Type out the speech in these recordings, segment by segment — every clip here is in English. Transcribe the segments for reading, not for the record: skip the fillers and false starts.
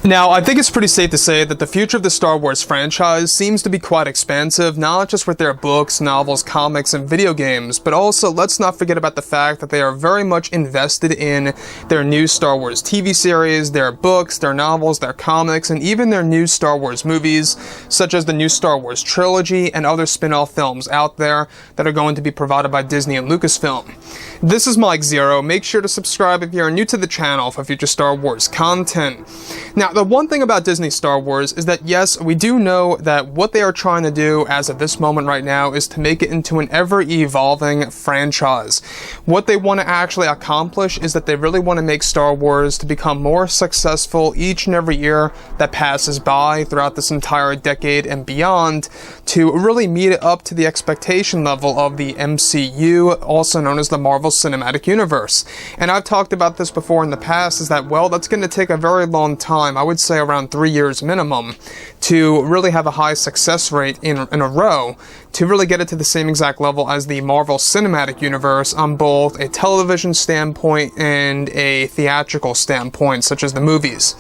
Now, I think it's pretty safe to say that the future of the Star Wars franchise seems to be quite expansive, not just with their books, novels, comics, and video games, but also let's not forget about the fact that they are very much invested in their new Star Wars TV series, their books, their novels, their comics, and even their new Star Wars movies, such as the new Star Wars trilogy and other spin-off films out there that are going to be provided by Disney and Lucasfilm. This is Mike Zero. Make sure to subscribe if you're new to the channel for future Star Wars content. Now, the one thing about Disney Star Wars is that, yes, we do know that what they are trying to do as of this moment right now is to make it into an ever-evolving franchise. What they want to actually accomplish is that they really want to make Star Wars to become more successful each and every year that passes by throughout this entire decade and beyond, to really meet it up to the expectation level of the MCU, also known as the Marvel Cinematic Universe. And I've talked about this before in the past, is that, well, that's going to take a very long time. I would say around 3 years minimum, to really have a high success rate in a row, to really get it to the same exact level as the Marvel Cinematic Universe on both a television standpoint and a theatrical standpoint, such as the movies.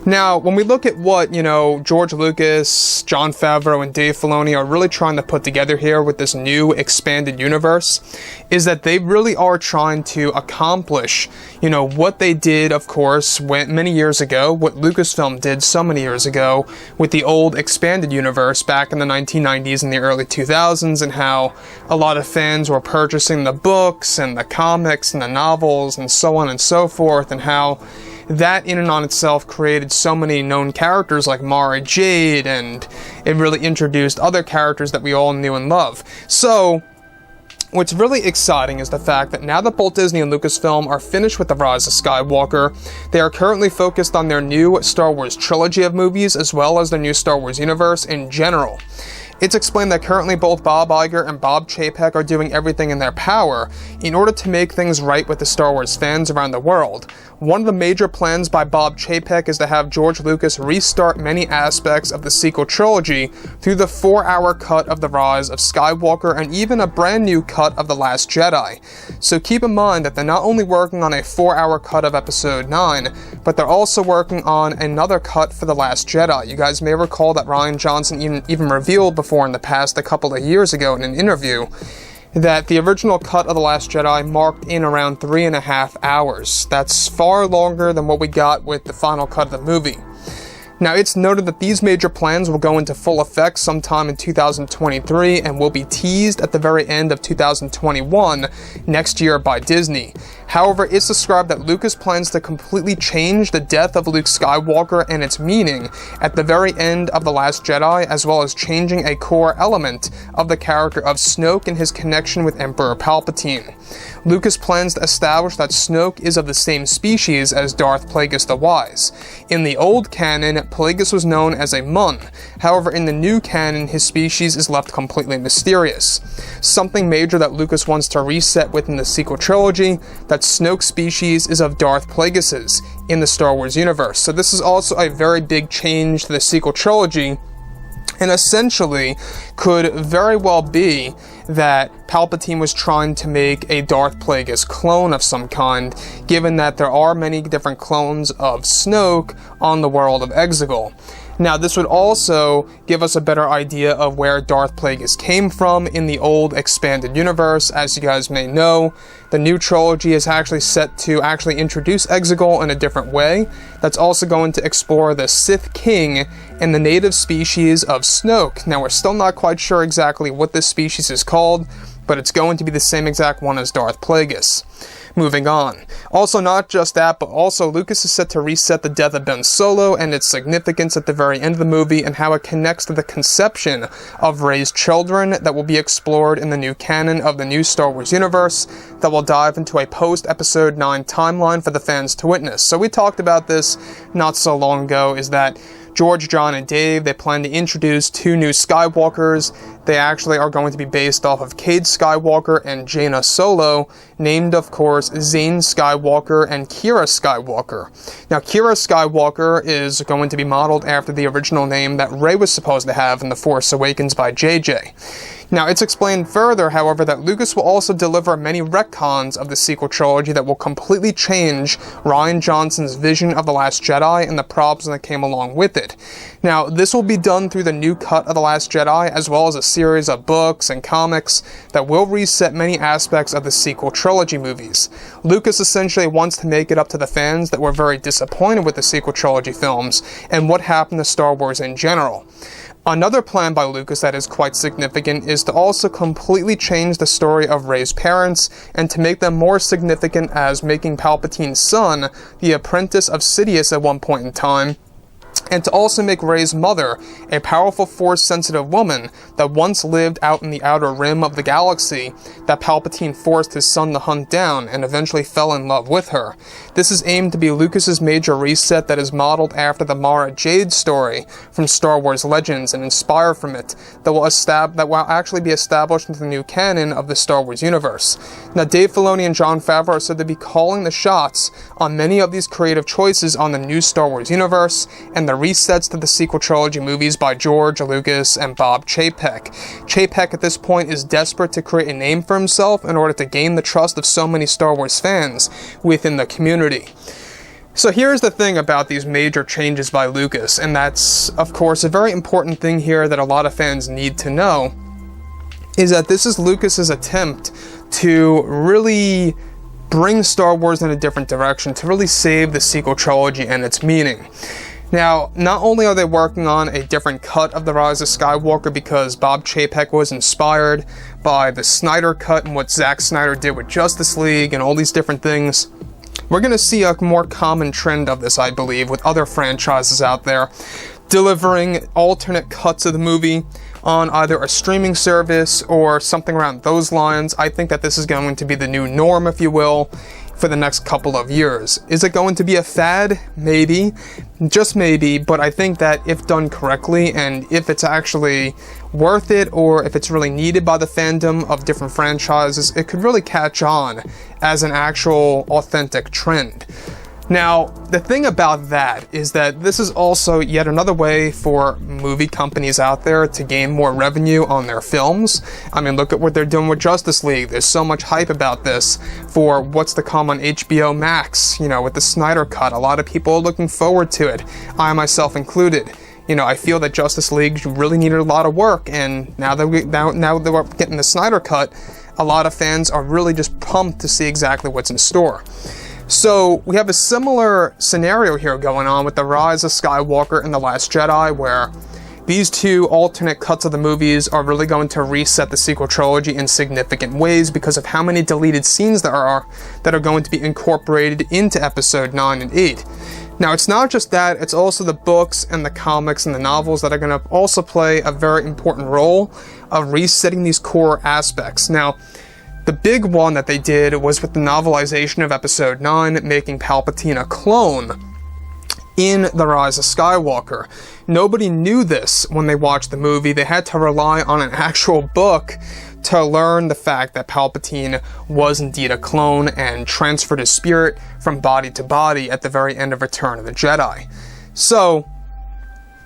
Now, when we look at what, George Lucas, Jon Favreau, and Dave Filoni are really trying to put together here with this new expanded universe, is that they really are trying to accomplish, what they did, of course, many years ago, what Lucasfilm did so many years ago with the old expanded universe back in the 1990s and the early 2000s, and how a lot of fans were purchasing the books and the comics and the novels and so on and so forth, and how that in and on itself created so many known characters like Mara Jade, and it really introduced other characters that we all knew and love. So, what's really exciting is the fact that now that both Disney and Lucasfilm are finished with The Rise of Skywalker, they are currently focused on their new Star Wars trilogy of movies, as well as their new Star Wars universe in general. It's explained that currently both Bob Iger and Bob Chapek are doing everything in their power in order to make things right with the Star Wars fans around the world. One of the major plans by Bob Chapek is to have George Lucas restart many aspects of the sequel trilogy through the 4-hour cut of The Rise of Skywalker and even a brand new cut of The Last Jedi. So keep in mind that they're not only working on a 4-hour cut of Episode 9, but they're also working on another cut for The Last Jedi. You guys may recall that Rian Johnson even revealed before in the past, a couple of years ago in an interview, that the original cut of The Last Jedi marked in around 3.5 hours. That's far longer than what we got with the final cut of the movie. Now, it's noted that these major plans will go into full effect sometime in 2023 and will be teased at the very end of 2021 next year by Disney. However, it's described that Lucas plans to completely change the death of Luke Skywalker and its meaning at the very end of The Last Jedi, as well as changing a core element of the character of Snoke and his connection with Emperor Palpatine. Lucas plans to establish that Snoke is of the same species as Darth Plagueis the Wise. In the old canon, Plagueis was known as a Mun. However, in the new canon, his species is left completely mysterious. Something major that Lucas wants to reset within the sequel trilogy, that Snoke's species is of Darth Plagueis's in the Star Wars universe. So this is also a very big change to the sequel trilogy, and essentially could very well be that Palpatine was trying to make a Darth Plagueis clone of some kind, given that there are many different clones of Snoke on the world of Exegol. Now, this would also give us a better idea of where Darth Plagueis came from in the old expanded universe. As you guys may know, the new trilogy is actually set to actually introduce Exegol in a different way. That's also going to explore the Sith King and the native species of Snoke. Now, we're still not quite sure exactly what this species is called, but it's going to be the same exact one as Darth Plagueis. Moving on. Also, not just that, but also Lucas is set to reset the death of Ben Solo and its significance at the very end of the movie, and how it connects to the conception of Rey's children that will be explored in the new canon of the new Star Wars universe that will dive into a post-Episode 9 timeline for the fans to witness. So we talked about this not so long ago, is that George, John, and Dave, they plan to introduce 2 new Skywalkers. They actually are going to be based off of Cade Skywalker and Jaina Solo, named, of course, Zane Skywalker and Kira Skywalker. Now, Kira Skywalker is going to be modeled after the original name that Rey was supposed to have in The Force Awakens by JJ. Now, it's explained further, however, that Lucas will also deliver many retcons of the sequel trilogy that will completely change Rian Johnson's vision of The Last Jedi and the problems that came along with it. Now, this will be done through the new cut of The Last Jedi, as well as a series of books and comics that will reset many aspects of the sequel trilogy movies. Lucas essentially wants to make it up to the fans that were very disappointed with the sequel trilogy films and what happened to Star Wars in general. Another plan by Lucas that is quite significant is to also completely change the story of Rey's parents and to make them more significant as making Palpatine's son the apprentice of Sidious at one point in time, and to also make Rey's mother a powerful Force-sensitive woman that once lived out in the outer rim of the galaxy that Palpatine forced his son to hunt down and eventually fell in love with her. This is aimed to be Lucas's major reset that is modeled after the Mara Jade story from Star Wars Legends and inspired from it, that will actually be established into the new canon of the Star Wars universe. Now, Dave Filoni and Jon Favreau are said to be calling the shots on many of these creative choices on the new Star Wars universe and the resets to the sequel trilogy movies by George Lucas and Bob Chapek. Chapek at this point is desperate to create a name for himself in order to gain the trust of so many Star Wars fans within the community. So here's the thing about these major changes by Lucas, and that's, of course, a very important thing here that a lot of fans need to know, is that this is Lucas's attempt to really bring Star Wars in a different direction, to really save the sequel trilogy and its meaning. Now, not only are they working on a different cut of The Rise of Skywalker because Bob Chapek was inspired by the Snyder Cut and what Zack Snyder did with Justice League and all these different things, we're going to see a more common trend of this, I believe, with other franchises out there, delivering alternate cuts of the movie on either a streaming service or something around those lines. I think that this is going to be the new norm, if you will, for the next couple of years. Is it going to be a fad? Maybe. Just maybe, but I think that if done correctly and if it's actually worth it or if it's really needed by the fandom of different franchises, it could really catch on as an actual authentic trend. Now, the thing about that is that this is also yet another way for movie companies out there to gain more revenue on their films. I mean, look at what they're doing with Justice League. There's so much hype about this for what's to come on HBO Max, with the Snyder Cut. A lot of people are looking forward to it, I myself included. I feel that Justice League really needed a lot of work, and now that we're getting the Snyder Cut, a lot of fans are really just pumped to see exactly what's in store. So, we have a similar scenario here going on with The Rise of Skywalker and The Last Jedi, where these two alternate cuts of the movies are really going to reset the sequel trilogy in significant ways because of how many deleted scenes there are that are going to be incorporated into Episode 9 and 8. Now, it's not just that, it's also the books and the comics and the novels that are going to also play a very important role of resetting these core aspects. Now, the big one that they did was with the novelization of Episode 9, making Palpatine a clone in The Rise of Skywalker. Nobody knew this when they watched the movie. They had to rely on an actual book to learn the fact that Palpatine was indeed a clone and transferred his spirit from body to body at the very end of Return of the Jedi. So,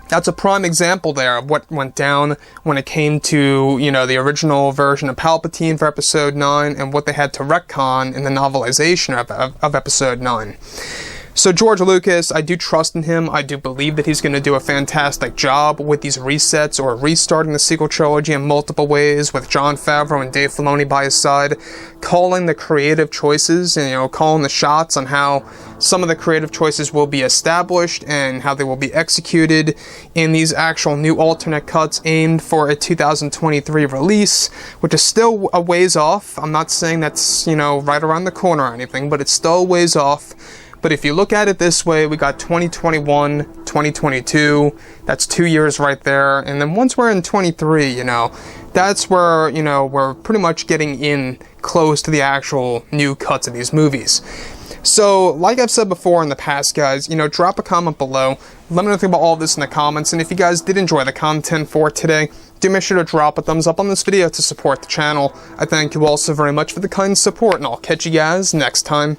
that's a prime example there of what went down when it came to, the original version of Palpatine for Episode 9 and what they had to retcon in the novelization of Episode 9. So George Lucas, I do trust in him. I do believe that he's going to do a fantastic job with these resets or restarting the sequel trilogy in multiple ways with Jon Favreau and Dave Filoni by his side, calling the creative choices and, calling the shots on how some of the creative choices will be established and how they will be executed in these actual new alternate cuts aimed for a 2023 release, which is still a ways off. I'm not saying that's, right around the corner or anything, but it's still a ways off. But if you look at it this way, we got 2021, 2022, that's 2 years right there. And then once we're in 23, that's where, we're pretty much getting in close to the actual new cuts of these movies. So, like I've said before in the past, guys, drop a comment below. Let me know what you think about all of this in the comments. And if you guys did enjoy the content for today, do make sure to drop a thumbs up on this video to support the channel. I thank you all so very much for the kind support, and I'll catch you guys next time.